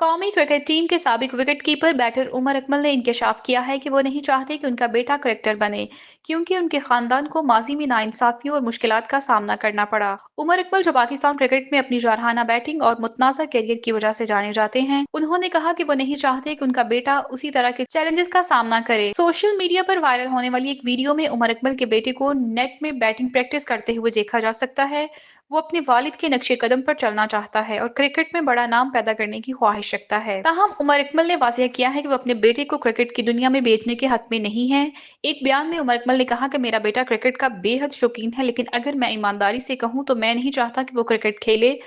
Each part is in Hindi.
कौमी क्रिकेट टीम के साबिक विकेटकीपर बैटर उमर अकमल ने इंकशाफ किया है कि वो नहीं चाहते कि उनका बेटा क्रिकेटर बने, क्योंकि उनके खानदान को माजी में नाइंसाफियों और मुश्किलात का सामना करना पड़ा। उमर अकमल जो पाकिस्तान क्रिकेट में अपनी जारहाना बैटिंग और मुतनाज़ा कैरियर की वजह से जाने जाते हैं, उन्होंने कहा कि वो नहीं चाहते कि उनका बेटा उसी तरह के चैलेंजेस का सामना करे। सोशल मीडिया पर वायरल होने वाली एक वीडियो में उमर अकमल के बेटे को नेट में बैटिंग प्रैक्टिस करते हुए देखा जा सकता है। वो अपने वालिद के नक्शे कदम पर चलना चाहता है और क्रिकेट में बड़ा नाम पैदा करने की ख्वाहिश रखता है। ताहम उमर इकमल ने वाज़ेह किया है कि वो अपने बेटे को क्रिकेट की दुनिया में बेचने के हक में नहीं है। एक बयान में उमर इकमल ने कहा कि मेरा बेटा क्रिकेट का बेहद शौकीन है, लेकिन अगर मैं ईमानदारी से कहूँ तो मैं नहीं चाहता कि वो क्रिकेट खेले।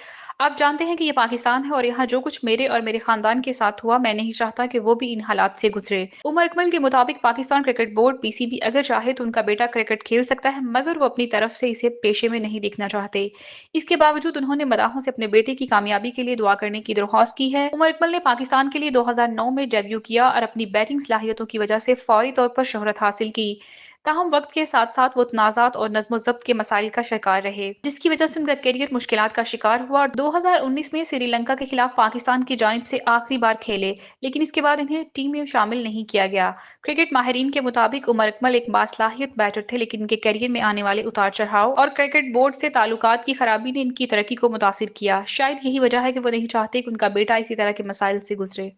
आप जानते हैं कि ये पाकिस्तान है और यहाँ जो कुछ मेरे और मेरे खानदान के साथ हुआ, मैं नहीं चाहता कि वो भी इन हालात से गुजरे। उमर इकमल के मुताबिक पाकिस्तान क्रिकेट बोर्ड पीसीबी अगर चाहे तो उनका बेटा क्रिकेट खेल सकता है, मगर वो अपनी तरफ से इसे पेशे में नहीं देखना चाहते। इसके बावजूद उन्होंने मदाहों से अपने बेटे की कामयाबी के लिए दुआ करने की दरख्वास्त की है। उमर इकमल ने पाकिस्तान के लिए 2009 में डेब्यू किया और अपनी बैटिंग सलाहियतों की वजह से फौरी तौर पर शोहरत हासिल की। ताहम वक्त के साथ साथ वो तनाज़ात और नज्म ज़ब्त के मसाइल का शिकार रहे, जिसकी वजह से उनका करियर मुश्किलात का शिकार हुआ और 2019 में श्रीलंका के खिलाफ पाकिस्तान की जानिब से आखिरी बार खेले, लेकिन इसके बाद इन्हें टीम में शामिल नहीं किया गया। क्रिकेट माहिरीन के मुताबिक उमर अकमल एक बासलाहियत बैटर थे, लेकिन इनके करियर में आने वाले उतार चढ़ाव और क्रिकेट बोर्ड से ताल्लुकात की खराबी ने इनकी तरक्की को मुतासिर किया। शायद यही वजह है कि वो नहीं चाहते कि उनका बेटा इसी तरह के मसाइल से गुजरे।